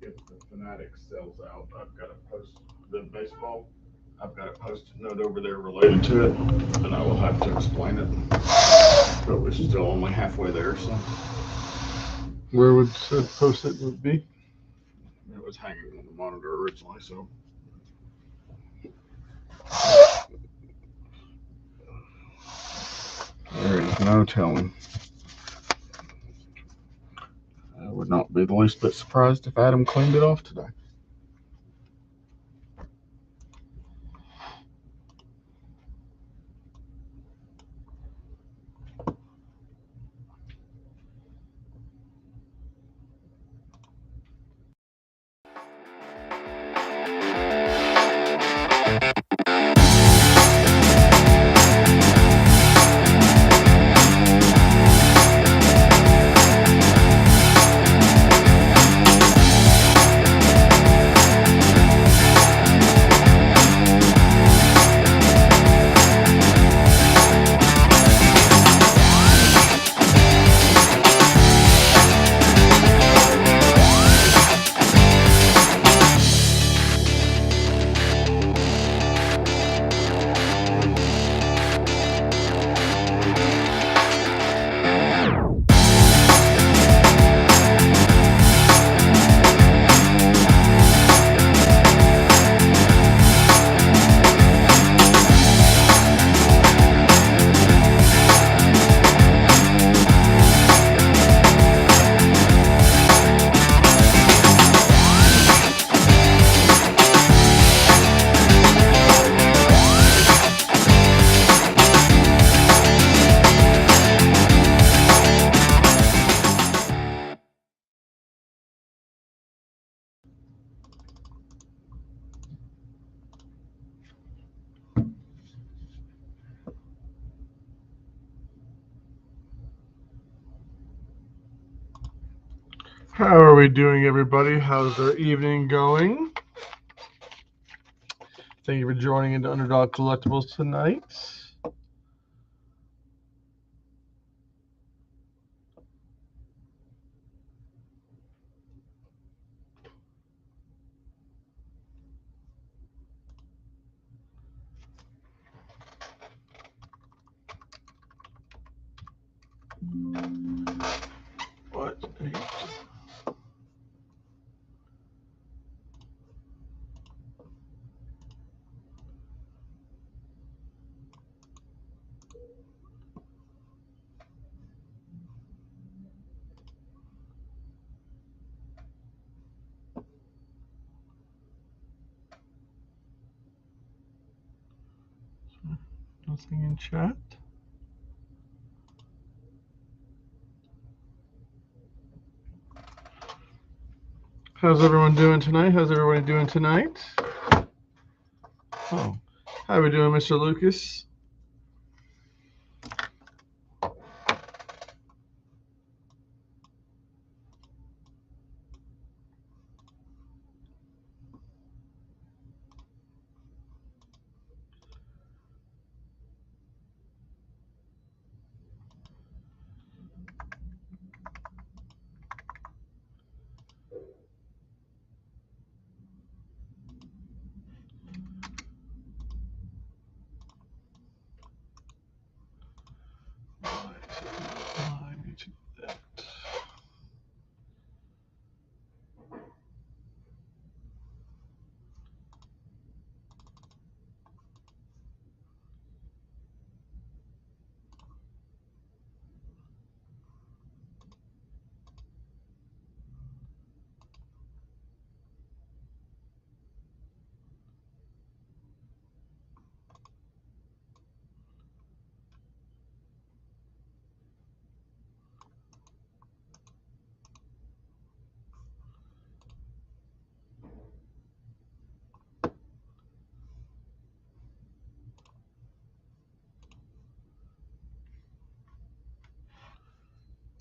if the Fanatic sells out, I've got to post the baseball. I've got a post-it note over there related to it, and I will have to explain it. But we're still only halfway there, so Where would said post-it would be? it was hanging on the monitor originally. So there is no telling. I would not be the least bit surprised if Adam cleaned it off today. How are we doing, everybody? How's their evening going? Thank you for joining into Underdog Collectibles tonight. What? Nothing in chat. How's everyone doing tonight? How's everybody doing tonight? Oh, how are we doing, Mr. Lucas? I need to do that.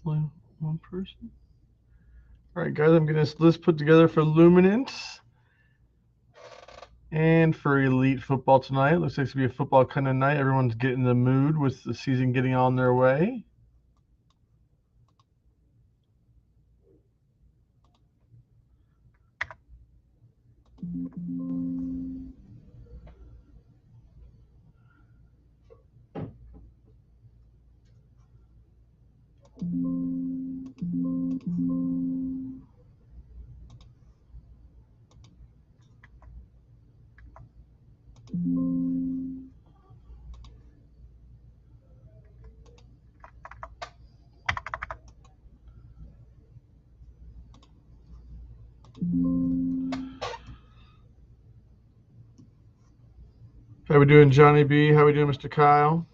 Only one person. All right, guys, I'm getting this list put together for Luminance and for Elite Football tonight. Looks like it's going to be a football kind of night. Everyone's getting in the mood with the season getting on their way. How we doing, Johnny B? How we doing, Mr. Kyle?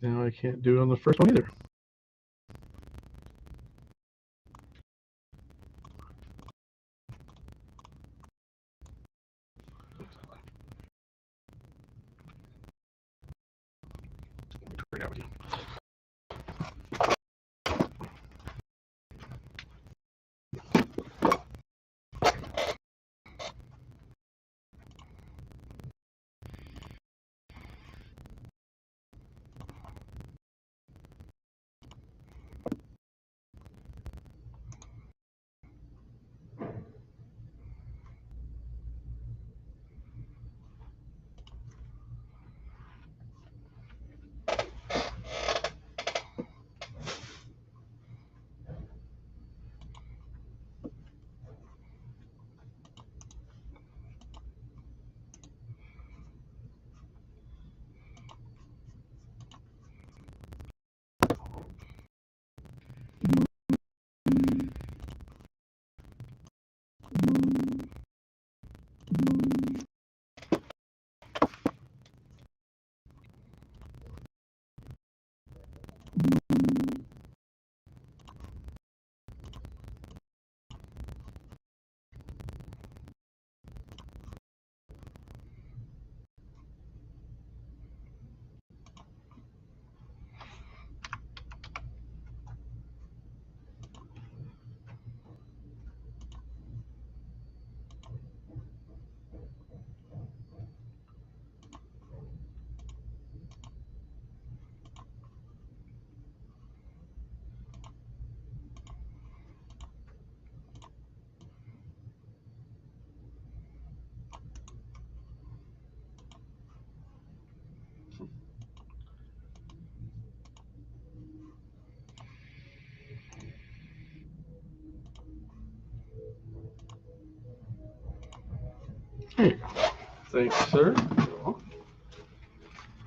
Now I can't do it on the first one either. Right out with you. Thanks, sir.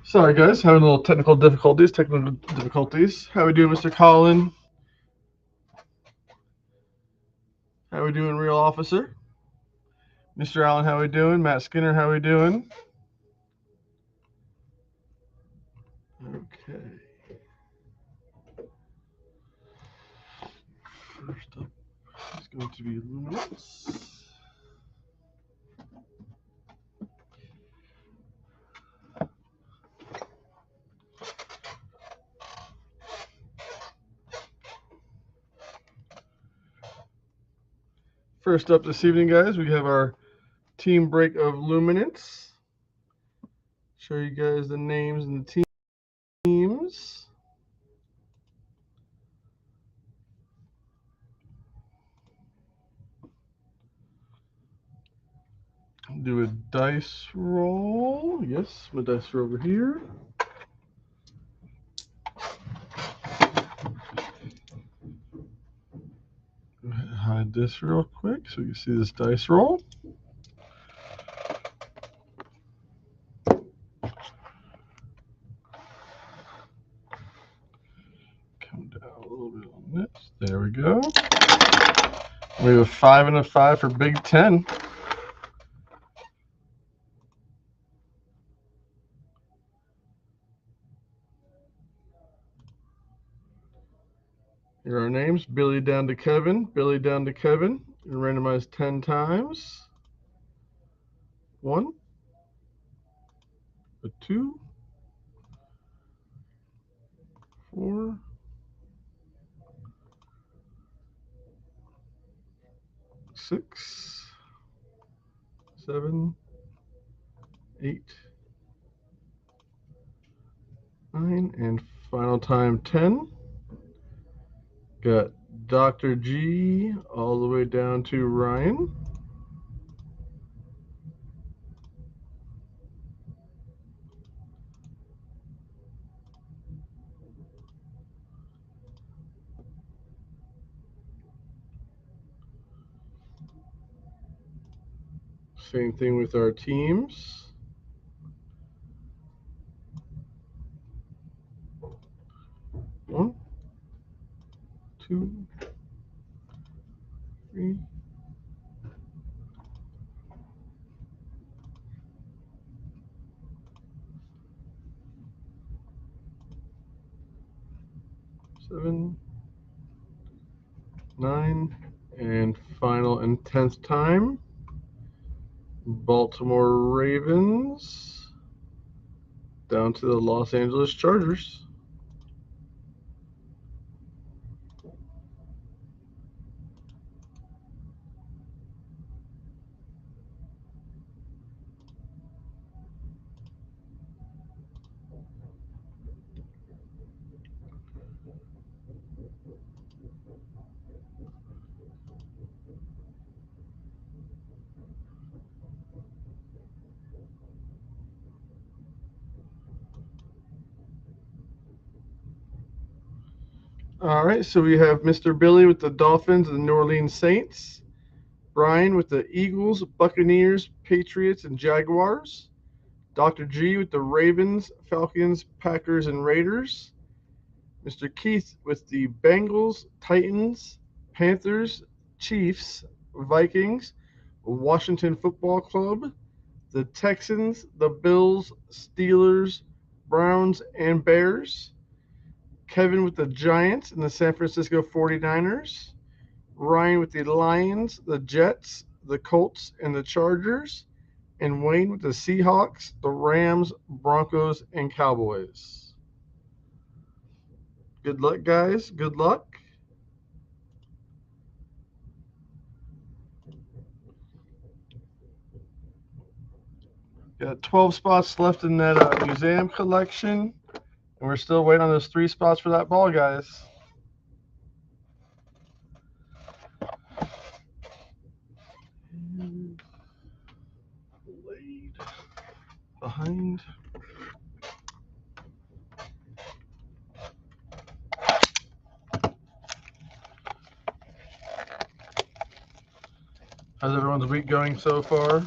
Sorry, guys, having a little technical difficulties. How we doing, Mr. Collin? How we doing, real officer? Mr. Allen, how we doing? Matt Skinner, how we doing? Okay. First up is going to be Luminance. First up this evening, guys, we have our team break of Luminance. Show you guys the names and the teams. Do a dice roll. Yes, my dice are over here. Hide this real quick so you can see this dice roll. Come down a little bit on this. There we go. We have a 5 and a 5 for Big Ten. Here are our names. Billy down to Kevin. Billy down to Kevin. And randomize 10 times. 1. A 2. 4. 6. 7. 8. 9. And final time 10. Got Dr. G all the way down to Ryan. Same thing with our teams. One, 2, 3, 7, 9, and final and 10th time. Baltimore Ravens down to the Los Angeles Chargers. All right, so we have Mr. Billy with the Dolphins and the New Orleans Saints. Brian with the Eagles, Buccaneers, Patriots, and Jaguars. Dr. G with the Ravens, Falcons, Packers, and Raiders. Mr. Keith with the Bengals, Titans, Panthers, Chiefs, Vikings, Washington Football Club, the Texans, the Bills, Steelers, Browns, and Bears. Kevin with the Giants and the San Francisco 49ers. Ryan with the Lions, the Jets, the Colts, and the Chargers. And Wayne with the Seahawks, the Rams, Broncos, and Cowboys. Good luck, guys. Good luck. Got 12 spots left in that museum collection. And we're still waiting on those 3 spots for that ball, guys. Laid behind. How's everyone's week going so far?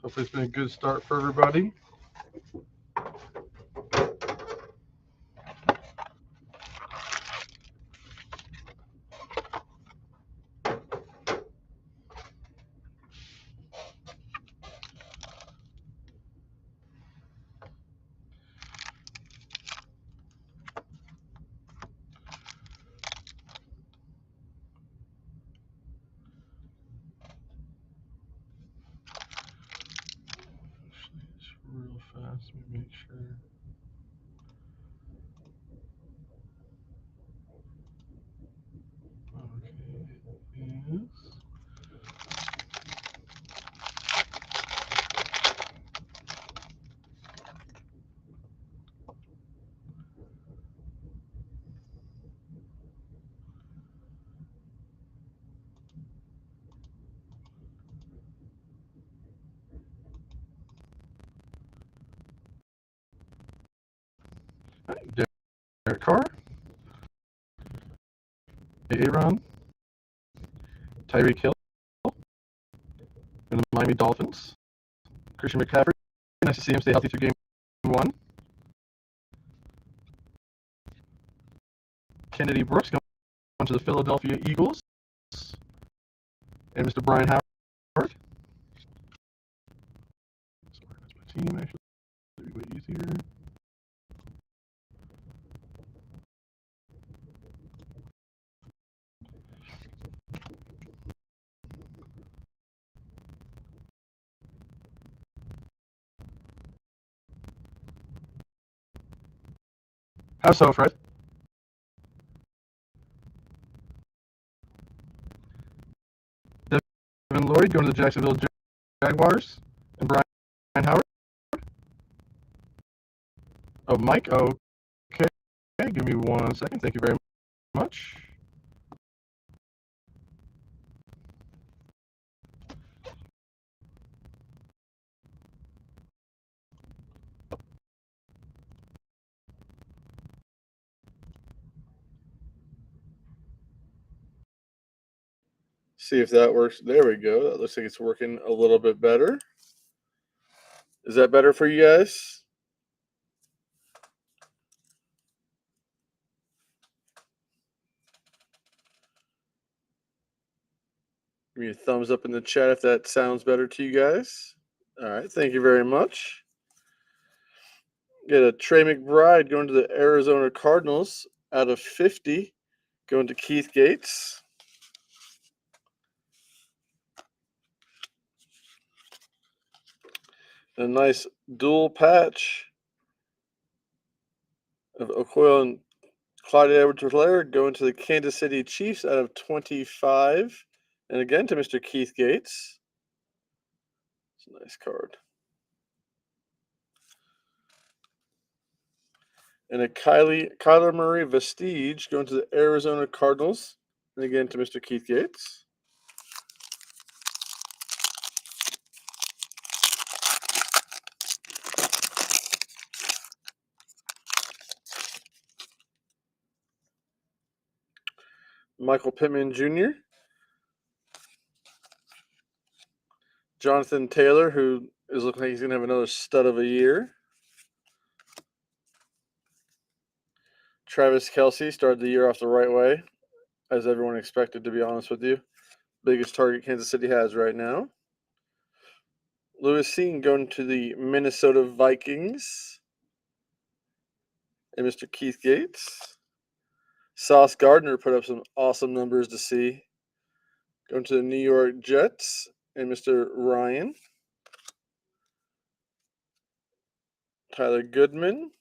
Hopefully it's been a good start for everybody. It's real fast. Let me make sure. Okay, yes. Derek Carr, Aaron, Tyreek Hill, and the Miami Dolphins. Christian McCaffrey, nice to see him stay healthy through game 1. Kennedy Brooks going to the Philadelphia Eagles. And Mr. Brian Howard. Sorry, that's my team, actually. It'll be way easier. How so, Fred? Devin Lloyd going to the Jacksonville Jaguars. And Brian Howard. Oh, Mike. Okay. Give me 1 second. Thank you very much. See if that works. There we go. That looks like it's working a little bit better. Is that better for you guys? Give me a thumbs up in the chat if that sounds better to you guys. All right. Thank you very much. Get a Trey McBride going to the Arizona Cardinals out of 50, going to Keith Gates. A nice dual patch of Okoye and Clyde Edwards-Helaire going to the Kansas City Chiefs out of 25. And again to Mr. Keith Gates. It's a nice card. And a Kyler Murray Vestige going to the Arizona Cardinals. And again to Mr. Keith Gates. Michael Pittman Jr. Jonathan Taylor, who is looking like he's going to have another stud of a year. Travis Kelce started the year off the right way, as everyone expected, to be honest with you. Biggest target Kansas City has right now. Lewis Cine going to the Minnesota Vikings. And Mr. Keith Gates. Sauce Gardner put up some awesome numbers to see. Going to the New York Jets. And Mr. Ryan. Tyler Goodman.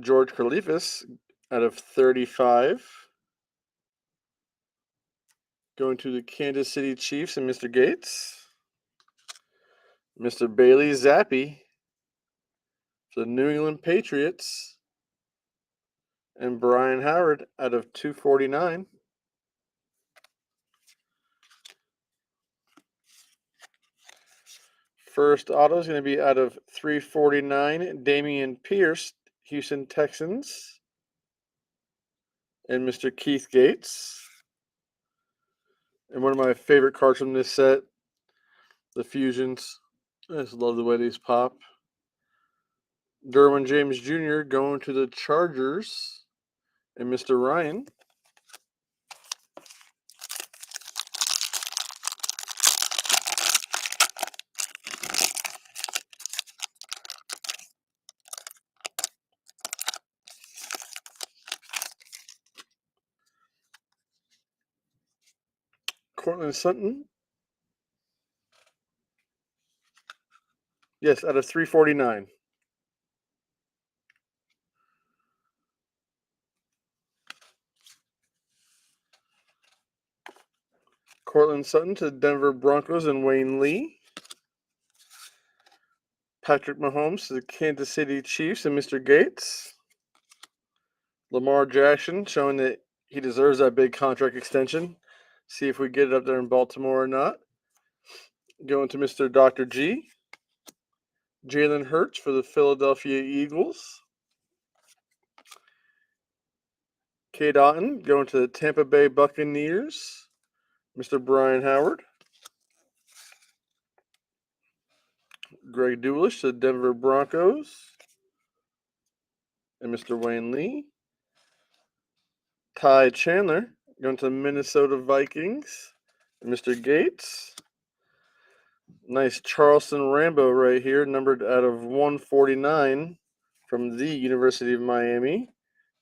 George Karlaftis out of 35. Going to the Kansas City Chiefs and Mr. Gates. Mr. Bailey Zappi for the New England Patriots. And Brian Howard out of 249. First auto is going to be out of 349. Damian Pierce, Houston Texans. And Mr. Keith Gates. And one of my favorite cards from this set, the Fusions. I just love the way these pop. Derwin James Jr. going to the Chargers. And Mr. Ryan. Cortland Sutton. Yes, out of 349. Cortland Sutton to the Denver Broncos and Wayne Lee. Patrick Mahomes to the Kansas City Chiefs and Mr. Gates. Lamar Jackson showing that he deserves that big contract extension. See if we get it up there in Baltimore or not. Going to Mr. Dr. G. Jalen Hurts for the Philadelphia Eagles. Cade Otton going to the Tampa Bay Buccaneers. Mr. Brian Howard. Greg Dulcich to the Denver Broncos. And Mr. Wayne Lee. Ty Chandler going to the Minnesota Vikings. And Mr. Gates. Nice Charleston Rambo right here, numbered out of 149 from the University of Miami.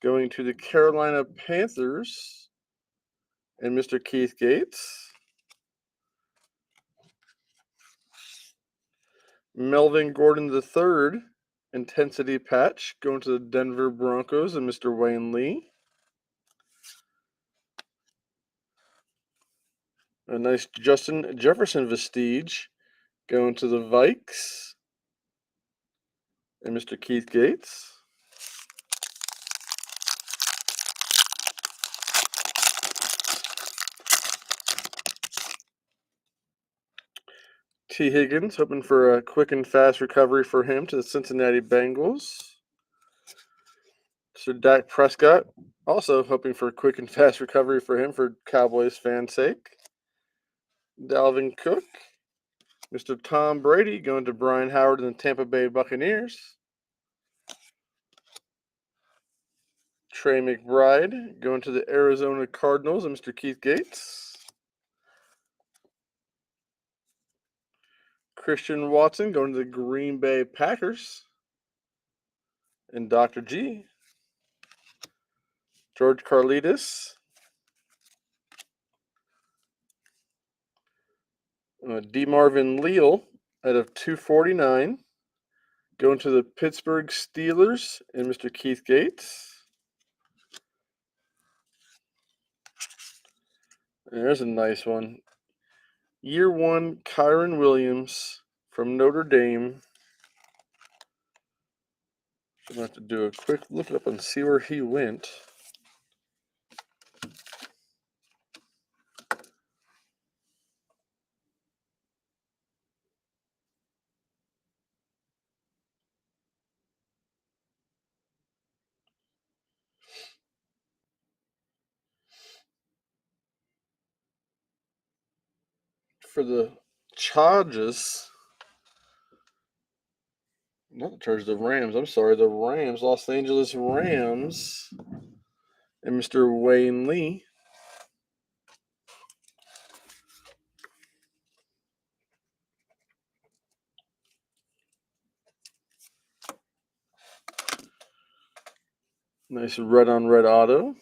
Going to the Carolina Panthers and Mr. Keith Gates. Melvin Gordon III, Intensity Patch, going to the Denver Broncos and Mr. Wayne Lee. A nice Justin Jefferson Vestige, going to the Vikes and Mr. Keith Gates. T. Higgins, hoping for a quick and fast recovery for him to the Cincinnati Bengals. So Dak Prescott, also hoping for a quick and fast recovery for him for Cowboys fans' sake. Dalvin Cook. Mr. Tom Brady going to Brian Howard and the Tampa Bay Buccaneers. Trey McBride going to the Arizona Cardinals and Mr. Keith Gates. Christian Watson going to the Green Bay Packers and Dr. G. George Karlaftis. DeMarvin Leal out of 249 going to the Pittsburgh Steelers and Mr. Keith Gates. There's a nice one. Year 1, Kyron Williams from Notre Dame. I'm going to have to do a quick look up and see where he went. For the Chargers, not the Chargers, the Rams. I'm sorry, the Rams, Los Angeles Rams, and Mr. Wayne Lee. Nice red on red auto.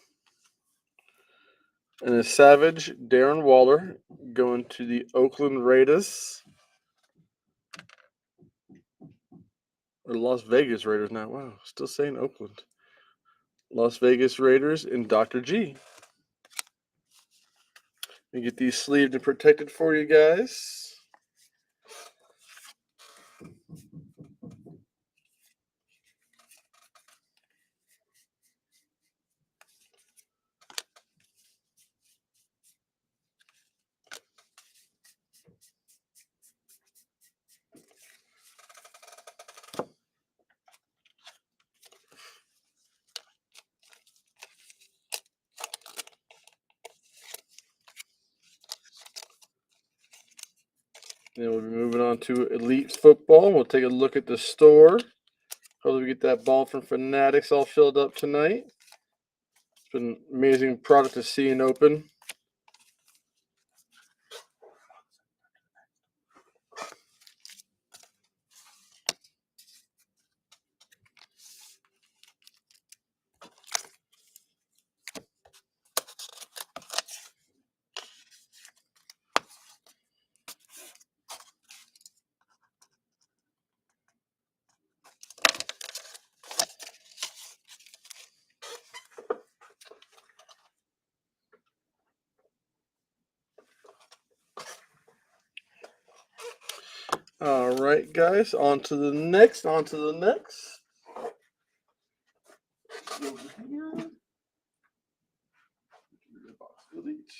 And a Savage Darren Waller going to the Oakland Raiders. Or Las Vegas Raiders now. Wow, still saying Oakland. Las Vegas Raiders and Dr. G. Let me get these sleeved and protected for you guys. Then we'll be moving on to Elite Football. We'll take a look at the store. Hopefully we get that ball from Fanatics all filled up tonight. It's been an amazing product to see and open. All right, guys, on to the next. Over here. Elite.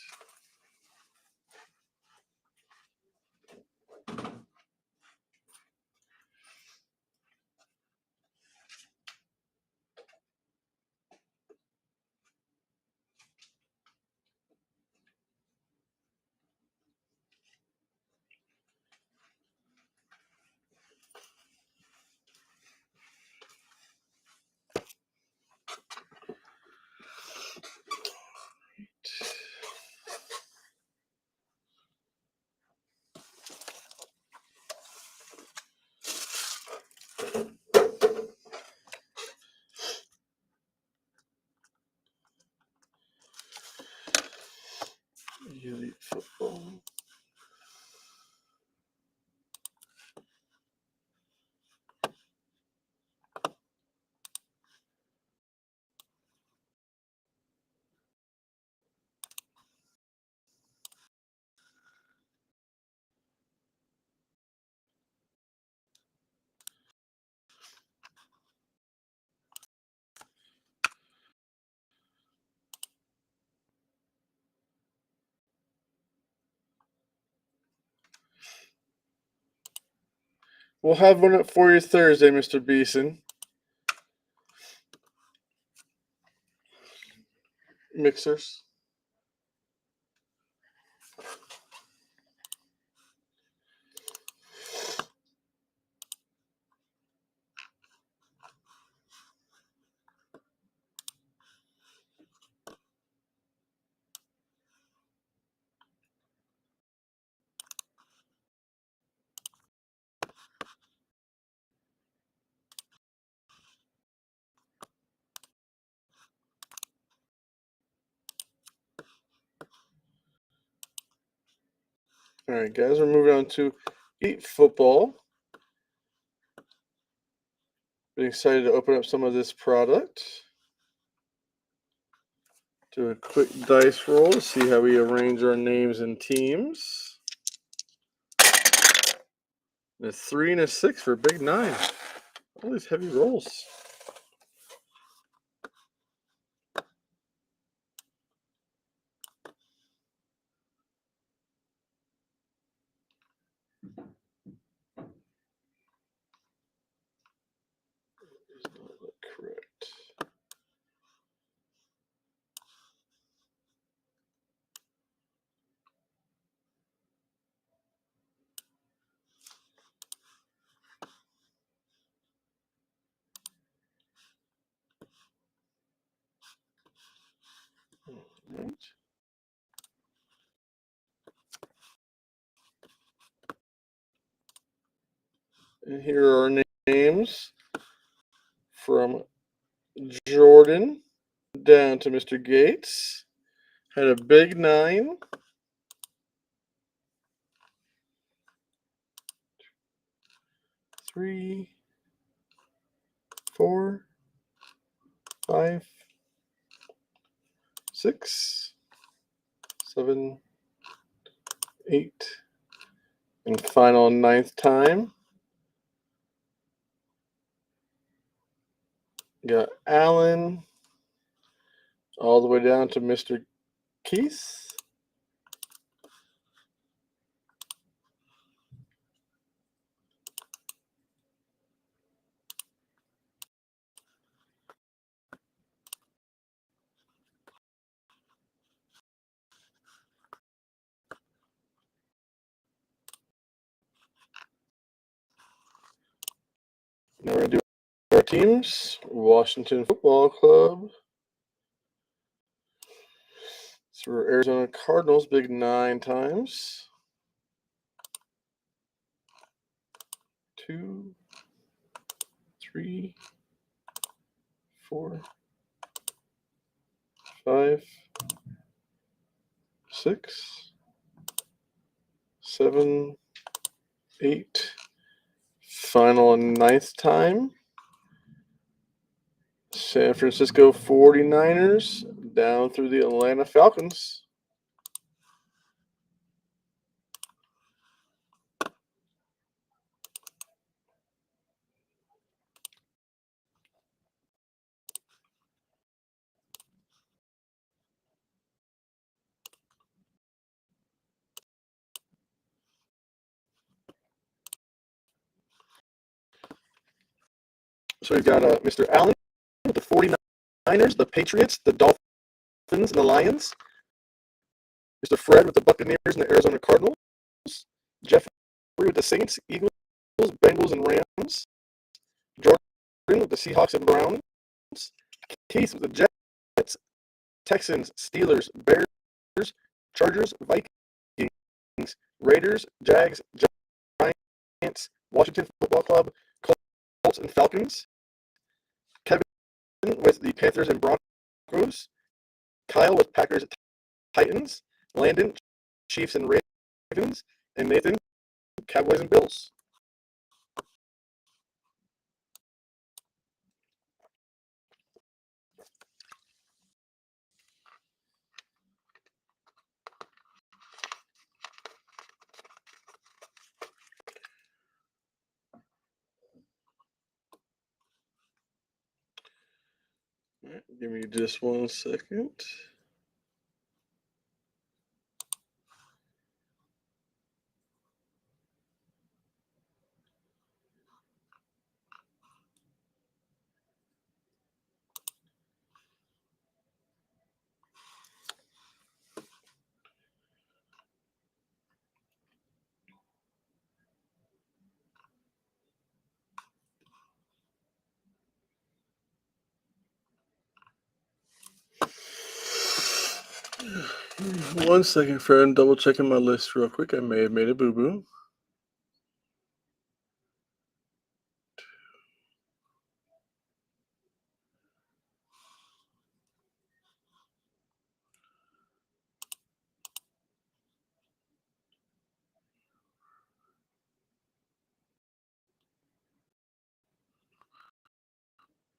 Elite Football. We'll have one up for you Thursday, Mr. Beeson. Mixers. All right, guys, we're moving on to Elite Football. Been excited to open up some of this product. Do a quick dice roll to see how we arrange our names and teams. And a 3 and a 6 for a big 9. All these heavy rolls. Does not look correct. All right. And here are our names from Jordan down to Mr. Gates. Had a big 9. 3, 4, 5, 6, 7, 8, and final 9th time. Got Allen all the way down to Mr. Keith. Now we're going to do our teams. Washington Football Club. So we're Arizona Cardinals, big 9 times. 2, 3, 4, 5, 6, 7, 8. Final and 9th time. San Francisco 49ers down through the Atlanta Falcons. So we've got Mr. Allen with the 49ers, the Patriots, the Dolphins, and the Lions. Mr. Fred with the Buccaneers and the Arizona Cardinals. Jeffrey with the Saints, Eagles, Bengals, and Rams. Jordan with the Seahawks and Browns. Keith with the Jets, Texans, Steelers, Bears, Chargers, Vikings, Raiders, Jags, Giants, Washington Football Club, Colts, and Falcons. Kevin with the Panthers and Broncos. Kyle with Packers, Titans. Landon, Chiefs and Ravens. And Nathan, Cowboys and Bills. All right, give me just 1 second. One second, friend. Double checking my list real quick. I may have made a boo-boo.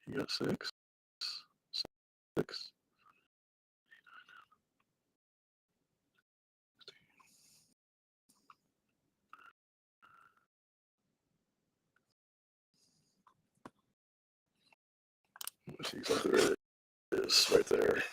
You got 6. 6. Let's see exactly where it is. Right there.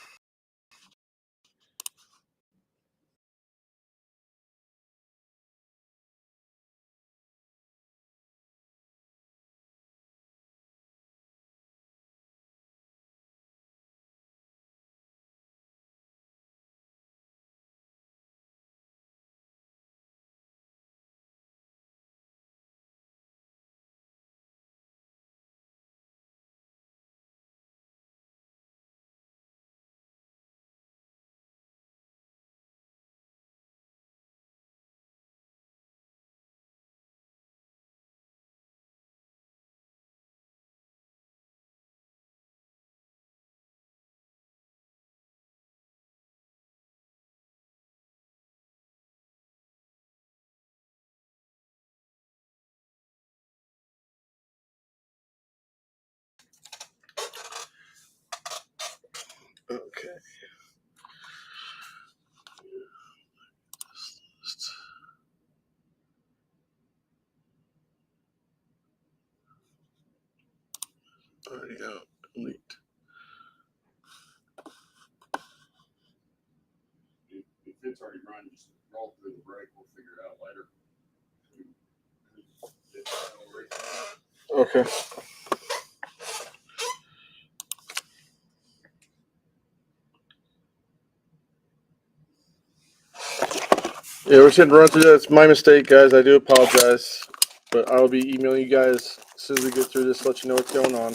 Okay. Already out. Elite. If it's already run, just roll through the break. We'll figure it out later. Okay. Yeah, we're just going to run through that. It's my mistake, guys. I do apologize. But I will be emailing you guys soon as we get through this, let you know what's going on.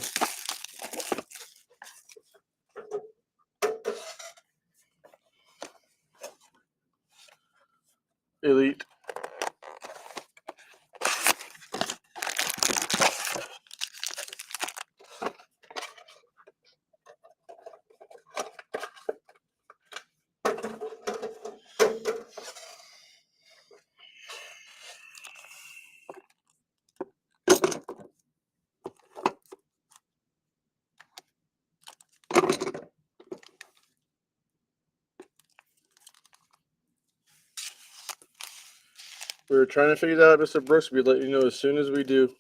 Elite. We were trying to figure that out, Mr. Brooks. We'll let you know as soon as we do.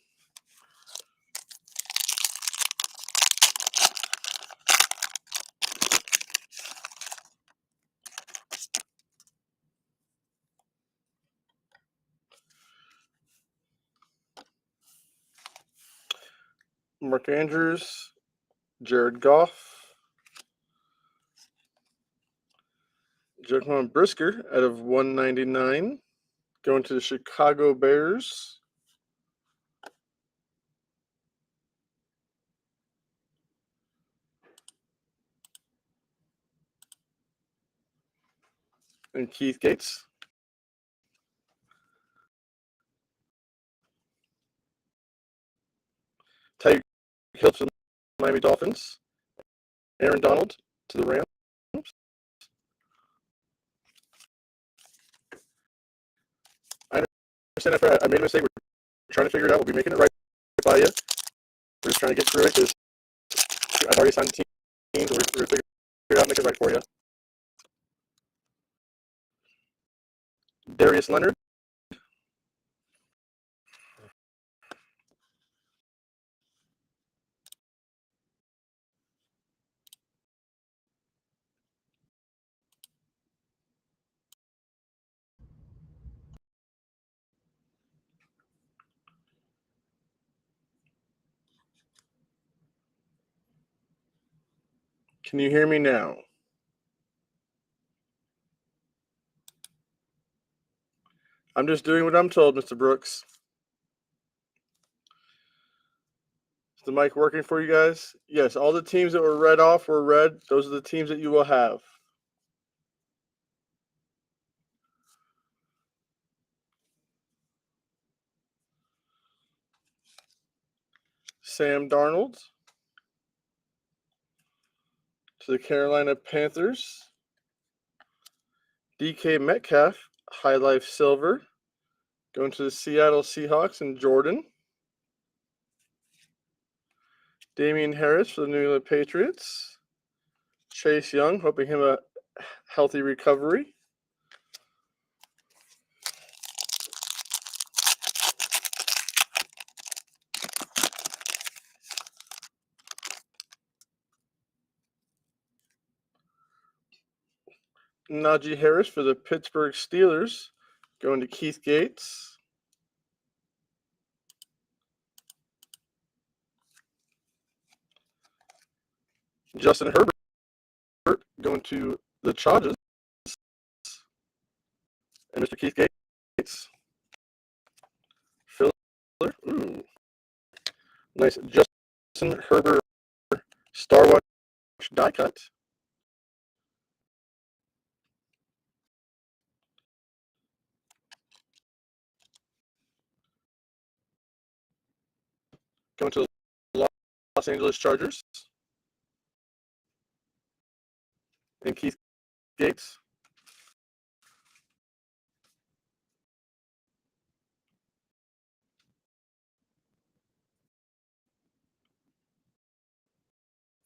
Mark Andrews, Jared Goff, Jaquan Brisker out of 199, going to the Chicago Bears. And Keith Gates. Tyreek Hill to the Miami Dolphins. Aaron Donald to the Rams. I understand I made a mistake. We're trying to figure it out. We'll be making it right by you. We're just trying to get through it because I've already signed the team, so we're going to figure it out and make it right for you. Darius Leonard. Can you hear me now? I'm just doing what I'm told, Mr. Brooks. Is the mic working for you guys? Yes, all the teams that were read off were red. Those are the teams that you will have. Sam Darnold to the Carolina Panthers. DK Metcalf, High Life Silver, going to the Seattle Seahawks and Jordan. Damian Harris for the New England Patriots. Chase Young, hoping him a healthy recovery. Najee Harris for the Pittsburgh Steelers, going to Keith Gates. Justin Herbert going to the Chargers. And Mr. Keith Gates. Filler. Ooh. Nice. Justin Herbert Star Watch die cut. Going to the Los Angeles Chargers. And Keith Gates.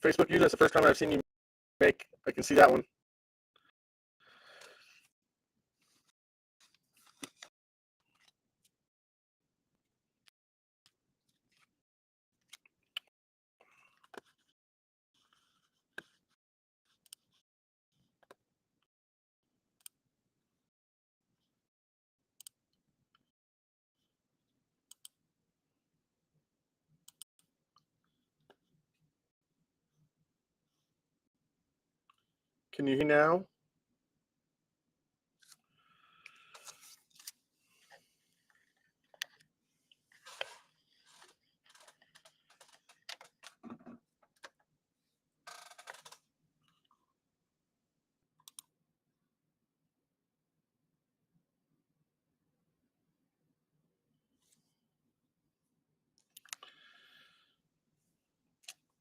Facebook user, that's the first time I've seen you make. I can see that one. Can you hear now?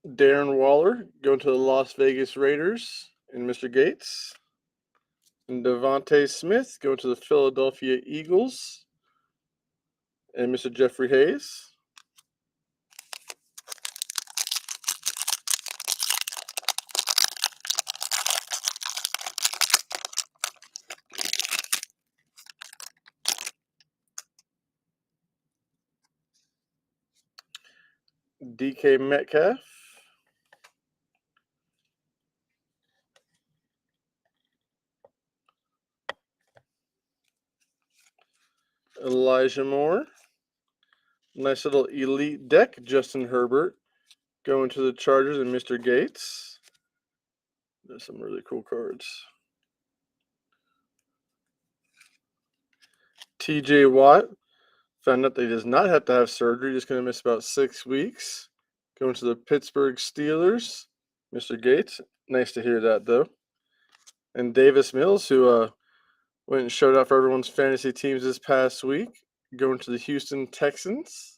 Darren Waller going to the Las Vegas Raiders and Mr. Gates. And Devontae Smith going to the Philadelphia Eagles and Mr. Jeffrey Hayes. DK Metcalf. Elijah Moore. Nice little elite deck, Justin Herbert going to the Chargers and Mr. Gates. There's some really cool cards. TJ Watt. Found out that he does not have to have surgery. Just going to miss about 6 weeks. Going to the Pittsburgh Steelers. Mr. Gates. Nice to hear that, though. And Davis Mills, who went and showed out for everyone's fantasy teams this past week. Going to the Houston Texans.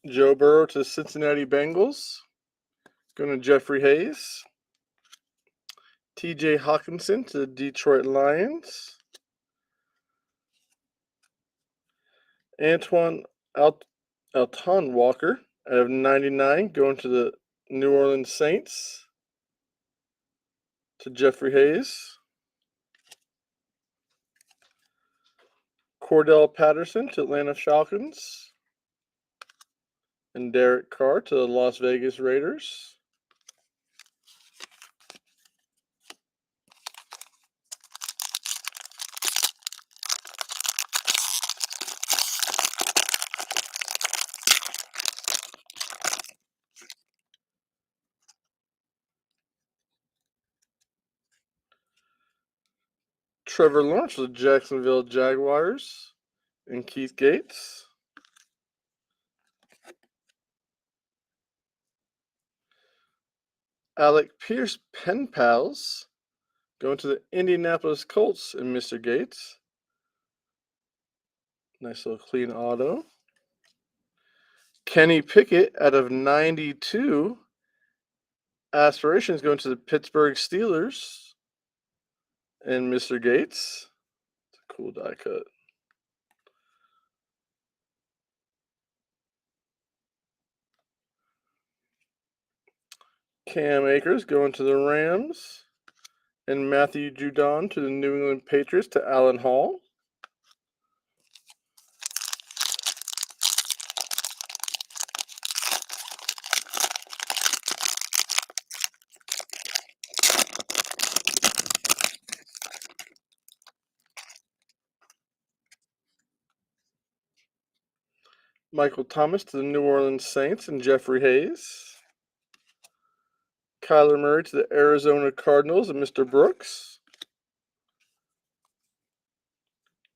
Joe Burrow to the Cincinnati Bengals. Going to Jeffrey Hayes. TJ Hawkinson to the Detroit Lions. Antoine Alton Walker out of 99 going to the New Orleans Saints to Jeffrey Hayes. Cordell Patterson to Atlanta Falcons. And Derek Carr to the Las Vegas Raiders. Trevor Lawrence to the Jacksonville Jaguars and Keith Gates. Alec Pierce Pen Pals going to the Indianapolis Colts and Mr. Gates. Nice little clean auto. Kenny Pickett out of 92. Aspirations going to the Pittsburgh Steelers and Mr. Gates. It's a cool die cut. Cam Akers going to the Rams and Matthew Judon to the New England Patriots to Alan Hall. Michael Thomas to the New Orleans Saints and Jeffrey Hayes. Kyler Murray to the Arizona Cardinals and Mr. Brooks.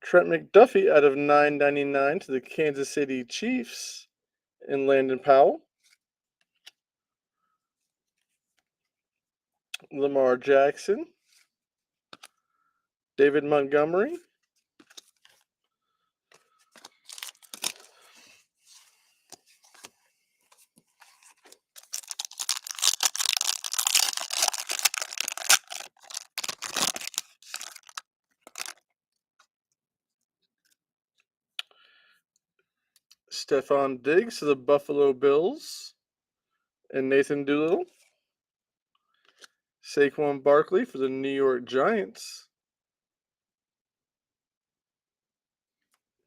Trent McDuffie out of 999 to the Kansas City Chiefs and Landon Powell. Lamar Jackson. David Montgomery. Stephon Diggs to the Buffalo Bills and Nathan Doolittle. Saquon Barkley for the New York Giants.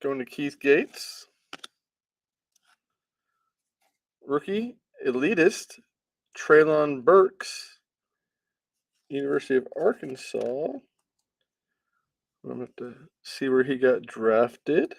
Going to Keith Gates. Rookie elitist Treylon Burks, University of Arkansas. I'm going to have to see where he got drafted.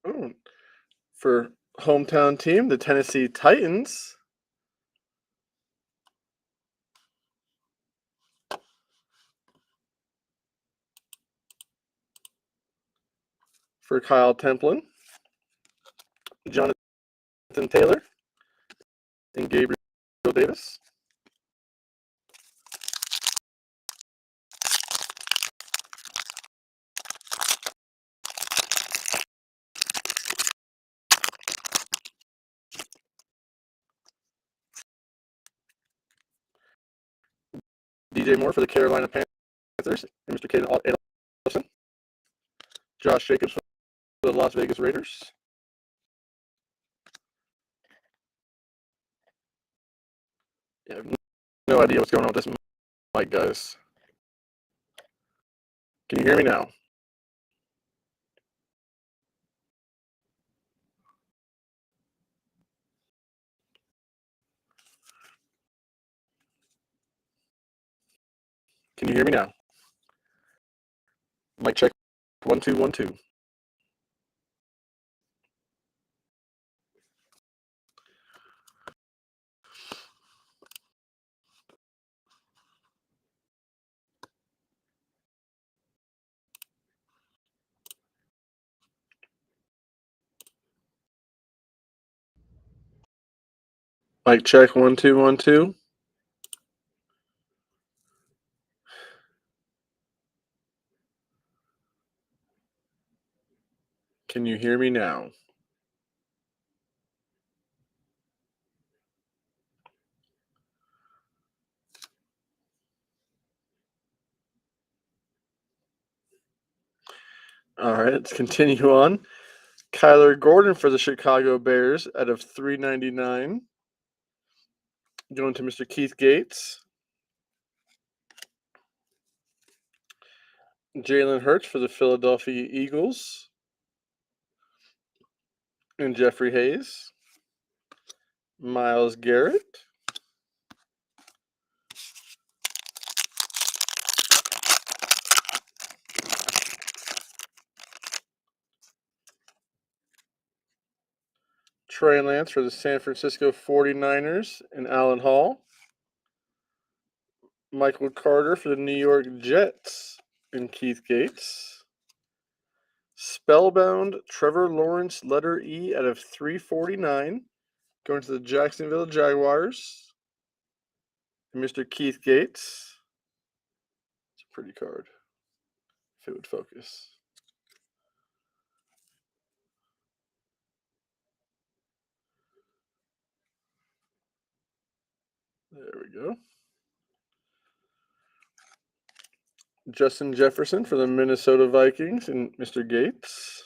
Oh, for hometown team, the Tennessee Titans. For Kyle Templin, Jonathan Taylor, and Gabriel Davis. DJ Moore for the Carolina Panthers, and Mr. Caden Adelson. Josh Jacobs for the Las Vegas Raiders. Yeah, I have no idea what's going on with this mic, guys. Can you hear me now? Can you hear me now? Mic check 1 2 1 2. Mic check 1 2 1 2. Can you hear me now? All right, let's continue on. Kyler Gordon for the Chicago Bears out of 399. Going to Mr. Keith Gates. Jalen Hurts for the Philadelphia Eagles. And Jeffrey Hayes. Myles Garrett. Trey Lance for the San Francisco 49ers and Allen Hall. Michael Carter for the New York Jets and Keith Gates. Spellbound Trevor Lawrence, letter E out of 349. Going to the Jacksonville Jaguars. And Mr. Keith Gates. It's a pretty card, if it would focus. There we go. Justin Jefferson for the Minnesota Vikings and Mr. Gates.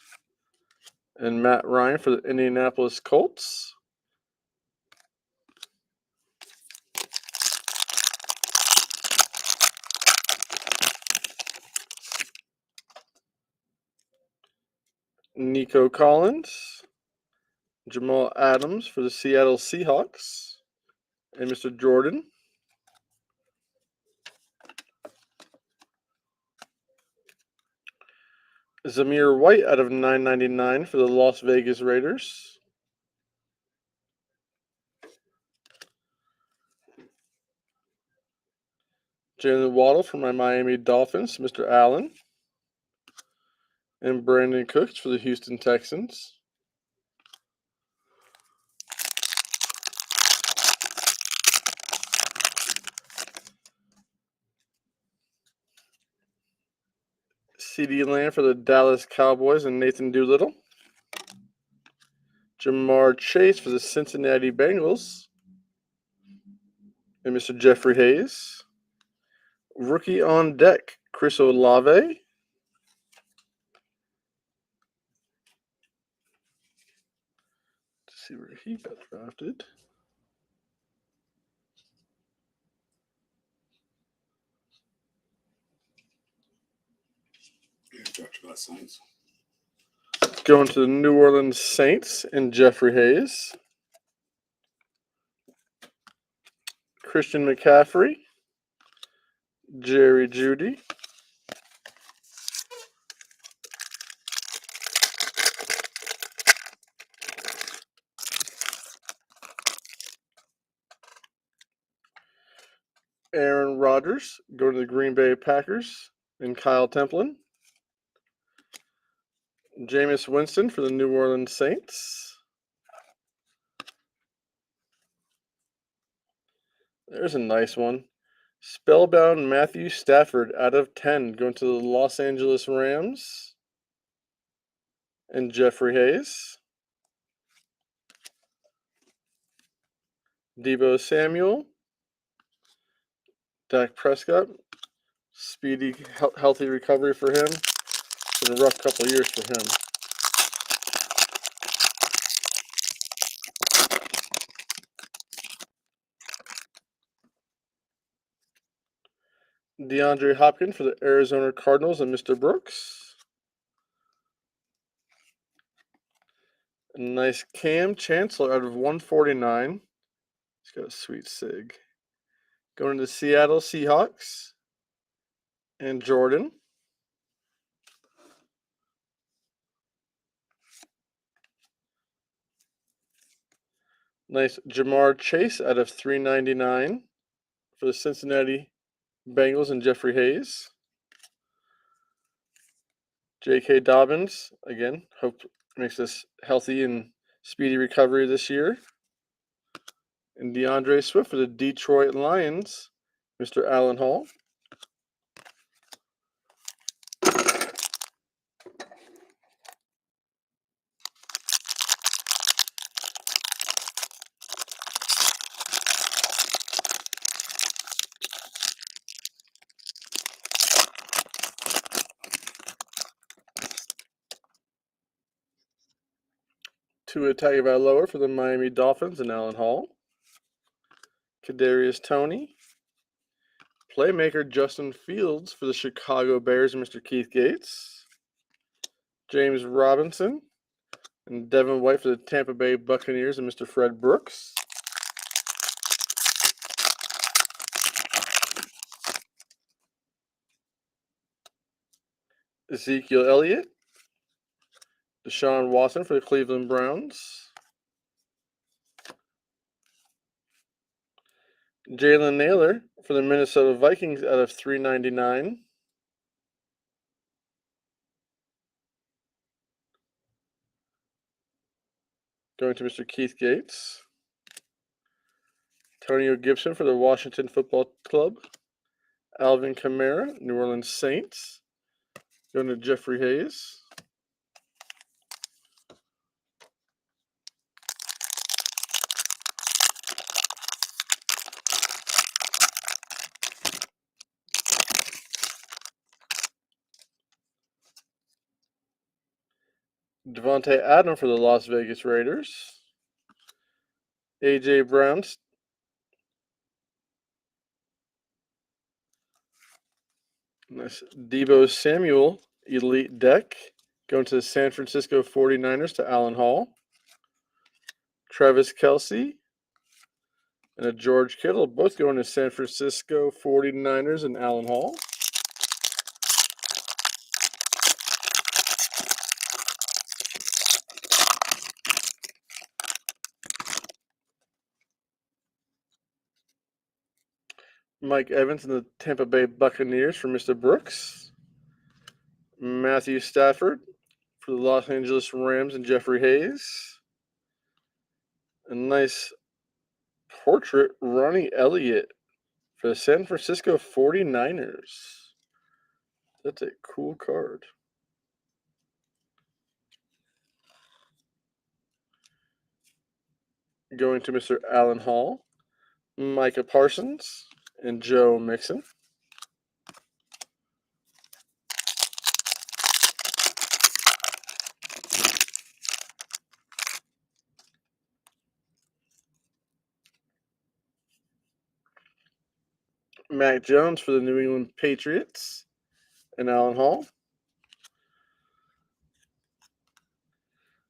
And Matt Ryan for the Indianapolis Colts. Nico Collins. Jamal Adams for the Seattle Seahawks. And Mr. Jordan. Zamir White out of 999 for the Las Vegas Raiders. Jalen Waddle for my Miami Dolphins, Mr. Allen. And Brandon Cooks for the Houston Texans. CeeDee Lamb for the Dallas Cowboys and Nathan Doolittle. Jamar Chase for the Cincinnati Bengals and Mr. Jeffrey Hayes. Rookie on deck, Chris Olave. Let's see where he got drafted. Saints. Going to the New Orleans Saints and Jeffrey Hayes. Christian McCaffrey. Jerry Jeudy. Aaron Rodgers going to the Green Bay Packers and Kyle Templin. Jameis Winston for the New Orleans Saints. There's a nice one. Spellbound Matthew Stafford out of 10 going to the Los Angeles Rams and Jeffrey Hayes. Deebo Samuel. Dak Prescott. Speedy, healthy recovery for him. It's been a rough couple of years for him. DeAndre Hopkins for the Arizona Cardinals and Mr. Brooks. A nice Cam Chancellor out of 149. He's got a sweet sig. Going to the Seattle Seahawks and Jordan. Nice Jamar Chase out of 399 for the Cincinnati Bengals and Jeffrey Hayes. J.K. Dobbins, again, hope makes this healthy and speedy recovery this year. And DeAndre Swift for the Detroit Lions, Mr. Allen Hall. Tua Tagovailoa for the Miami Dolphins and Allen Hall. Kadarius Toney. Playmaker Justin Fields for the Chicago Bears and Mr. Keith Gates. James Robinson and Devin White for the Tampa Bay Buccaneers and Mr. Fred Brooks. Ezekiel Elliott. Deshaun Watson for the Cleveland Browns. Jalen Naylor for the Minnesota Vikings out of 399. Going to Mr. Keith Gates. Antonio Gibson for the Washington Football Club. Alvin Kamara, New Orleans Saints. Going to Jeffrey Hayes. Devontae Adams for the Las Vegas Raiders. A.J. Brown. Nice. Deebo Samuel, Elite Deck. Going to the San Francisco 49ers to Allen Hall. Travis Kelce and a George Kittle, both going to San Francisco 49ers and Allen Hall. Mike Evans and the Tampa Bay Buccaneers for Mr. Brooks. Matthew Stafford for the Los Angeles Rams and Jeffrey Hayes. A nice portrait, Ronnie Elliott for the San Francisco 49ers. That's a cool card. Going to Mr. Alan Hall, Micah Parsons, and Joe Mixon. Mac Jones for the New England Patriots and Alan Hall.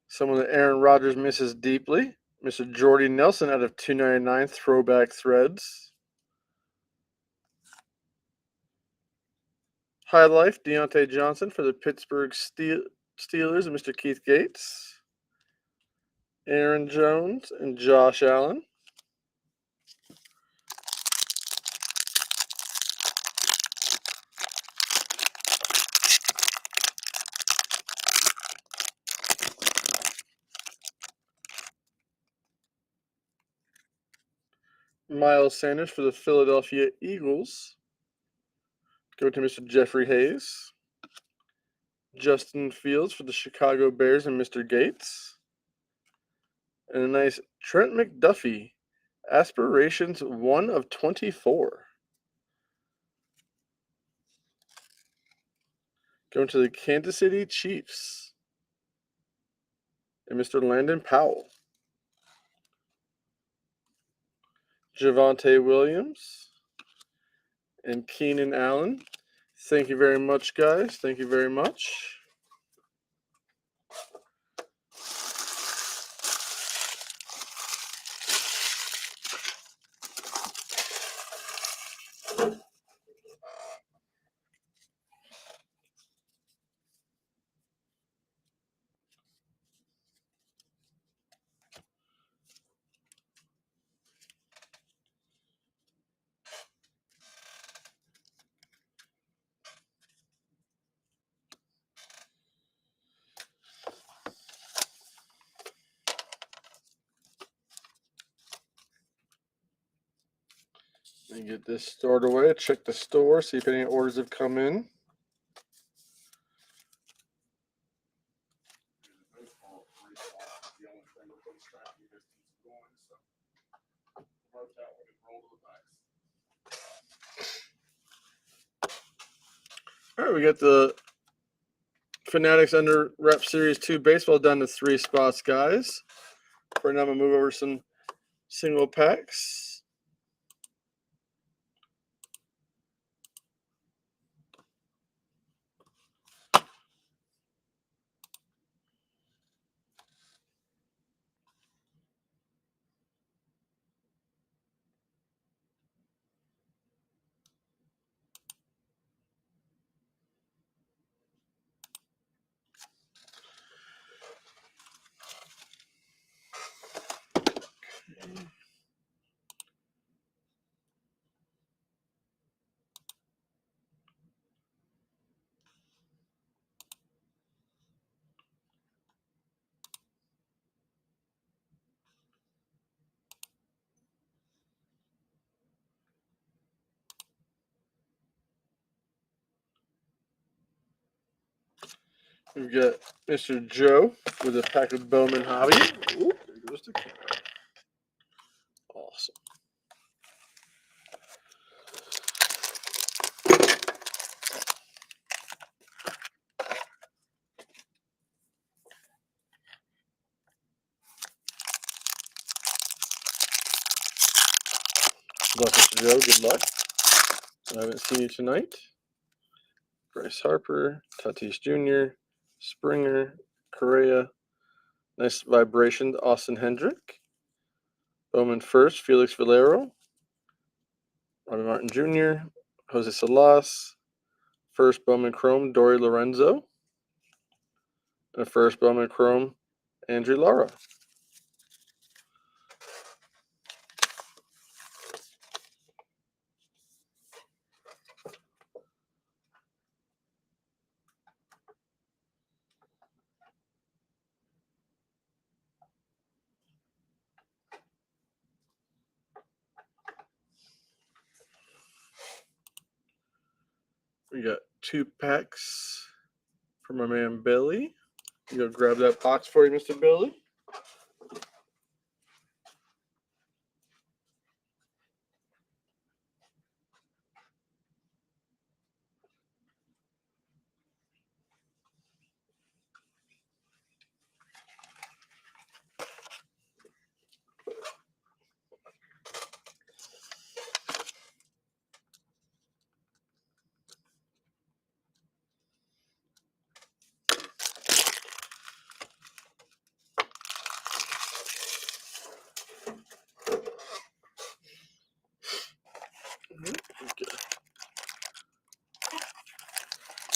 Someone that Aaron Rodgers misses deeply, Mr. Jordy Nelson out of 299 Throwback Threads. High Life, Deontay Johnson for the Pittsburgh Steelers and Mr. Keith Gates. Aaron Jones and Josh Allen. Miles Sanders for the Philadelphia Eagles. Go to Mr. Jeffrey Hayes. Justin Fields for the Chicago Bears and Mr. Gates. And a nice Trent McDuffie. Aspirations 1 of 24. Going to the Kansas City Chiefs. And Mr. Landon Powell. Javonte Williams. And Keenan Allen. Thank you very much, guys. Thank you very much. Let me get this stored away. Check the store, see if any orders have come in. All right, we got the Fanatics Under Rep Series 2 baseball down to 3 spots, guys. For now, I'm going to move over some single packs. We've got Mr. Joe with a pack of Bowman Hobby. Ooh, there goes the camera. Awesome. Good luck, Mr. Joe. Good luck. I haven't seen you tonight. Bryce Harper, Tatis Jr., Springer, Correa. Nice vibration, Austin Hendrick. Bowman first, Felix Valero. Robbie Martin Jr., Jose Salas. First Bowman Chrome, Dory Lorenzo. And a first Bowman Chrome, Andrew Lara. We got 2 packs for my man Billy. You go grab that box for you, Mr. Billy.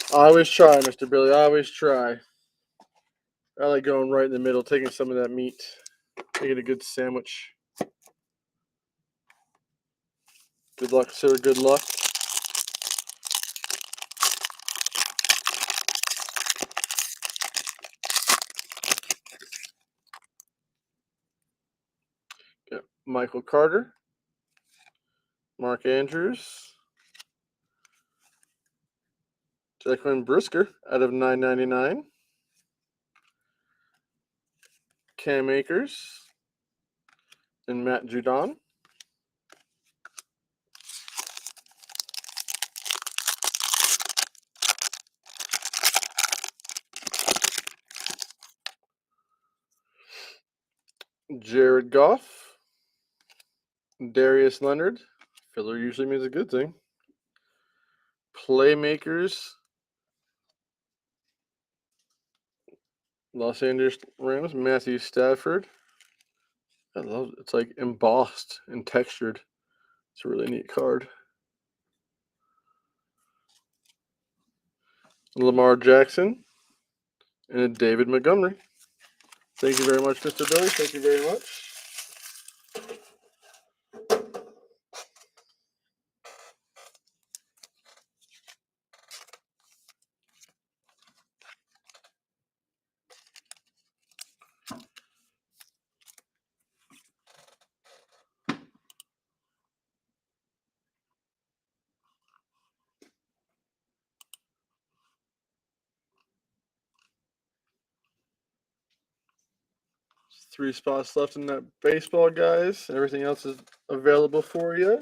I always try, Mr. Billy. I always try. I like going right in the middle, taking some of that meat, making a good sandwich. Good luck, sir. Good luck. Got Michael Carter, Mark Andrews, Jacqueline Brisker out of 9.99. Cam Akers and Matt Judon. Jared Goff. Darius Leonard. Filler usually means a good thing. Playmakers. Los Angeles Rams. Matthew Stafford. I love it. It's like embossed and textured. It's a really neat card. Lamar Jackson and David Montgomery. Thank you very much, Mr. Billy. Thank you very much. There's 3 spots left in that baseball, guys. Everything else is available for you.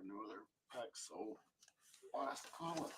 No other packs sold. Last call.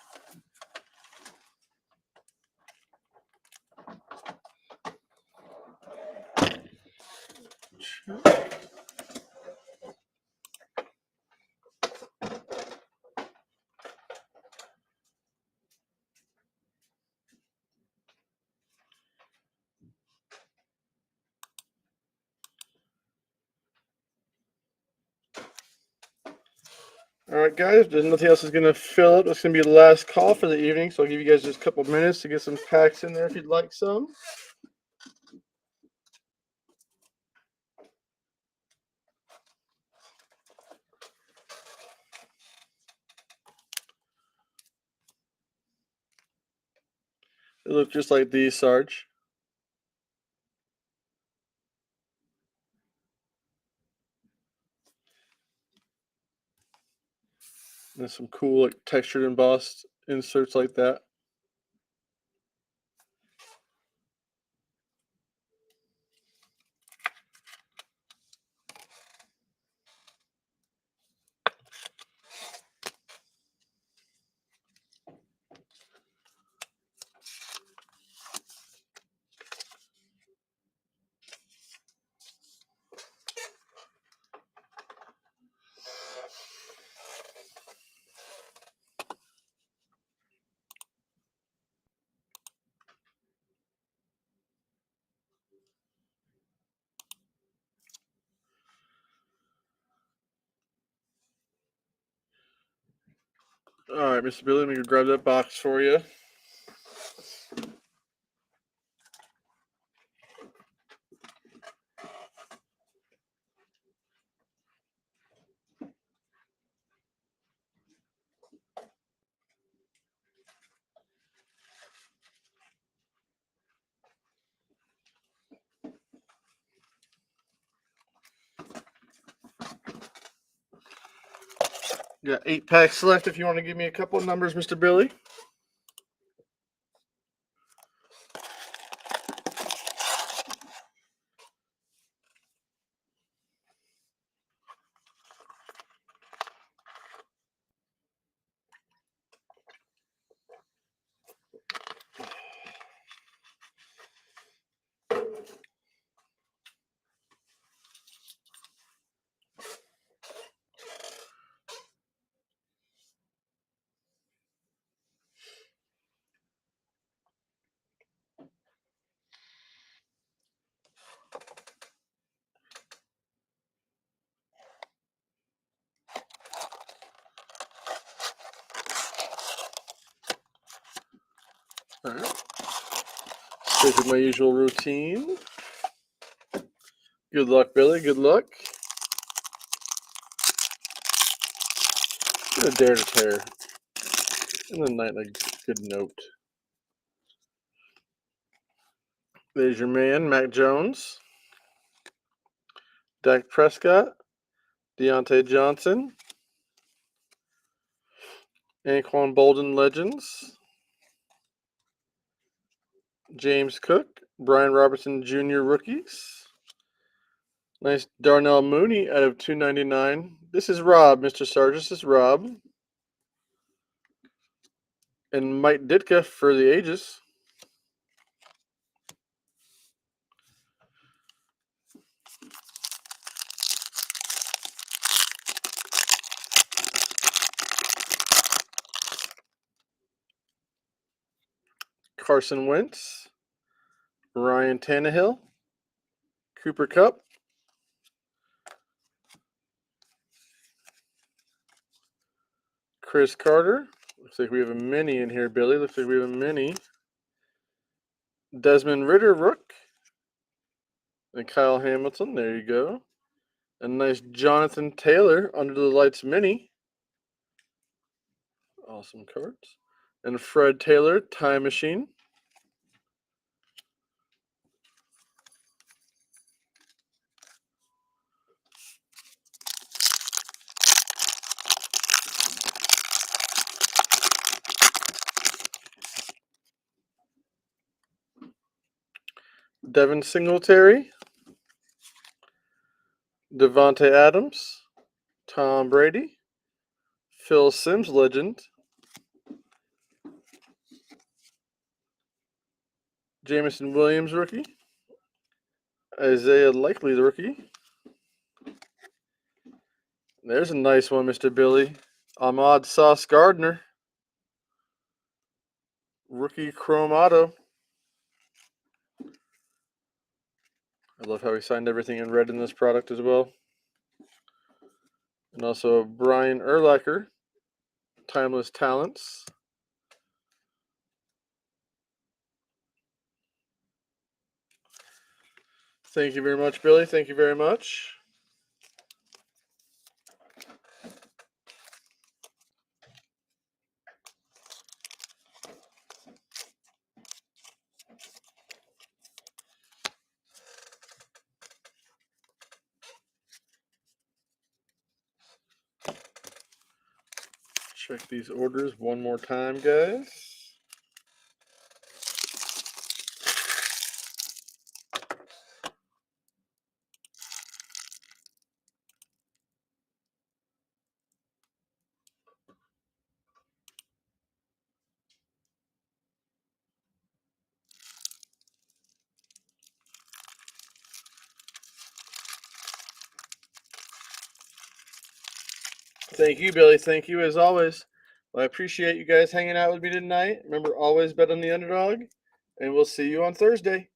All right, guys. There's nothing else is going to fill up. That's going to be the last call for the evening. So I'll give you guys just a couple minutes to get some packs in there if you'd like some. They look just like these, Sarge. There's some cool, like, textured embossed inserts like that. All right, Mr. Billy, let me go grab that box for you. Got 8 packs left if you want to give me a couple of numbers, Mr. Billy. All right. Stick with my usual routine. Good luck, Billy. Good luck. Get a dare to tear. And a nightly good note. There's your man, Mac Jones. Dak Prescott. Deontay Johnson. Anquan Bolden Legends. James Cook. Brian Robertson Jr. Rookies. Nice Darnell Mooney out of 299. This is Rob, Mr. Sargis. This is Rob. And Mike Ditka for the ages. Carson Wentz. Ryan Tannehill. Cooper Kupp. Chris Carter. Looks like we have a mini in here, Billy. Looks like we have a mini. Desmond Ridder, Rook. And Kyle Hamilton. There you go. A nice Jonathan Taylor under the lights mini. Awesome cards. And Fred Taylor, Time Machine. Devin Singletary. Devontae Adams. Tom Brady. Phil Simms, legend. Jameson Williams, rookie. Isaiah Likely, the rookie. There's a nice one, Mr. Billy. Ahmad Sauce Gardner. Rookie Chrome Auto. I love how he signed everything in red in this product as well. And also Brian Urlacher. Timeless Talents. Thank you very much, Billy. Thank you very much. Check these orders one more time, guys. Thank you, Billy. Thank you as always. Well, I appreciate you guys hanging out with me tonight. Remember, always bet on the underdog, and we'll see you on Thursday.